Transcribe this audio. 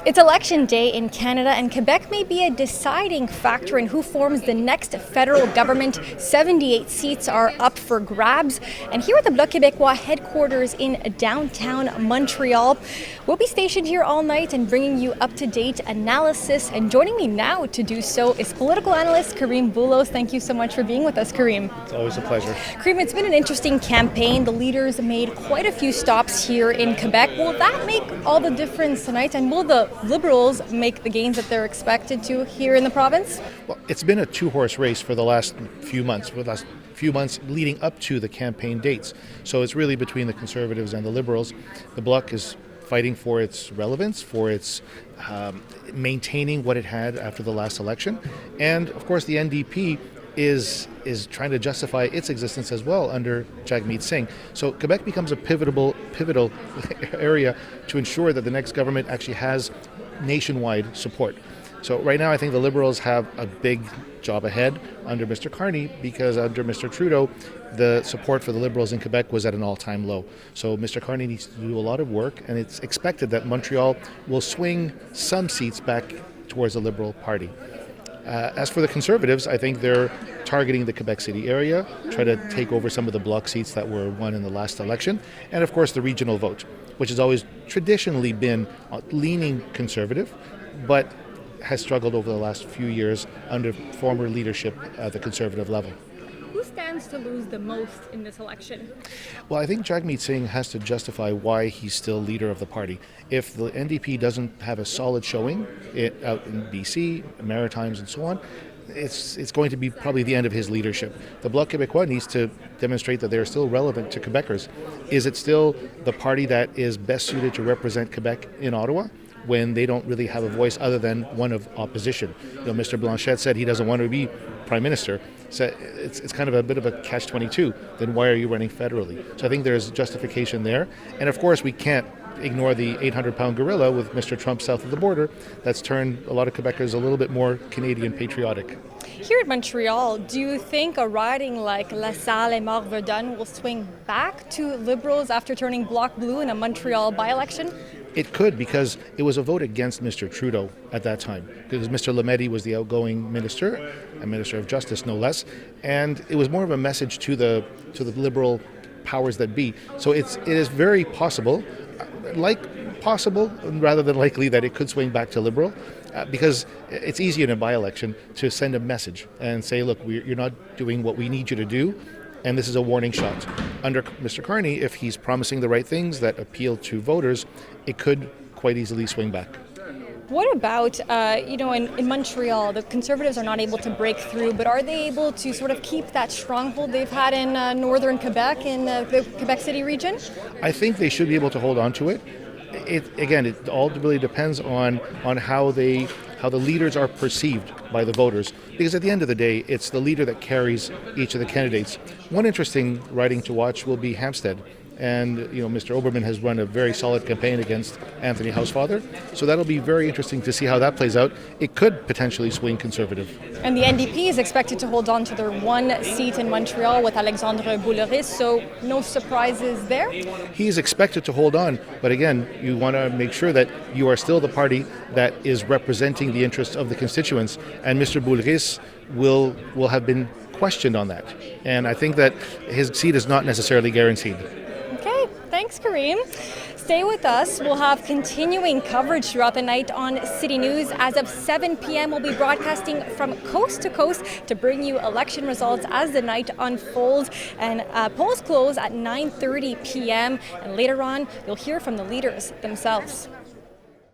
It's election day in Canada, and Quebec may be a deciding factor in who forms the next federal government. 78 seats are up for grabs. And here at the Bloc Québécois headquarters in downtown Montreal, we'll be stationed here all night and bringing you up-to-date analysis. And joining me now to do so is political analyst Karim Boulos. Thank you so much for being with us, Karim. It's always a pleasure. Karim, it's been an interesting campaign. The leaders made quite a few stops here in Quebec. Will that make all the difference tonight? And will the Liberals make the gains that they're expected to here in the province? Well, it's been a two-horse race for the last few months, leading up to the campaign dates. So it's really between the Conservatives and the Liberals. The Bloc is fighting for its relevance, for its maintaining what it had after the last election. And, of course, the NDP is trying to justify its existence as well under Jagmeet Singh. So Quebec becomes a pivotal area to ensure that the next government actually has nationwide support. So right now I think the Liberals have a big job ahead under Mr. Carney, because under Mr. Trudeau, the support for the Liberals in Quebec was at an all-time low. So Mr. Carney needs to do a lot of work, and it's expected that Montreal will swing some seats back towards the Liberal Party. As for the Conservatives, I think they're targeting the Quebec City area, try to take over some of the bloc seats that were won in the last election, and of course the regional vote, which has always traditionally been leaning Conservative, but has struggled over the last few years under former leadership at the Conservative level. Who stands to lose the most in this election? Well, I think Jagmeet Singh has to justify why he's still leader of the party. If the NDP doesn't have a solid showing out in BC, Maritimes and so on, it's going to be probably the end of his leadership. The Bloc Québécois needs to demonstrate that they're still relevant to Quebecers. Is it still the party that is best suited to represent Quebec in Ottawa when they don't really have a voice other than one of opposition? Mr. Blanchet said he doesn't want to be Prime Minister. So it's kind of a bit of a catch-22. Then why are you running federally? So I think there's justification there. And of course we can't ignore the 800-pound gorilla with Mr. Trump south of the border. That's turned a lot of Quebecers a little bit more Canadian patriotic. Here at Montreal, do you think a riding like La Salle et Mort-Verdun will swing back to Liberals after turning Bloc Blue in a Montreal by-election? It could, because it was a vote against Mr. Trudeau at that time, because Mr. Lametti was the outgoing minister, a minister of justice no less, and it was more of a message to the Liberal powers that be. So it is very possible rather than likely, that it could swing back to Liberal, because it's easy in a by-election to send a message and say, look, you're not doing what we need you to do, and this is a warning shot. Under Mr. Carney, if he's promising the right things that appeal to voters, it could quite easily swing back. What about, in Montreal, the Conservatives are not able to break through, but are they able to sort of keep that stronghold they've had in northern Quebec, in the Quebec City region? I think they should be able to hold on to it. It all really depends on how the leaders are perceived by the voters, because at the end of the day, it's the leader that carries each of the candidates. One interesting riding to watch will be Hampstead. And Mr. Oberman has run a very solid campaign against Anthony Housefather, so that'll be very interesting to see how that plays out. It could potentially swing Conservative. And the NDP is expected to hold on to their one seat in Montreal with Alexandre Boulris, so no surprises there? He's expected to hold on, but again, you want to make sure that you are still the party that is representing the interests of the constituents, and Mr. Boulris will have been questioned on that. And I think that his seat is not necessarily guaranteed. Thanks, Karim. Stay with us. We'll have continuing coverage throughout the night on City News. As of 7 p.m., we'll be broadcasting from coast to coast to bring you election results as the night unfolds. And polls close at 9:30 p.m. And later on, you'll hear from the leaders themselves.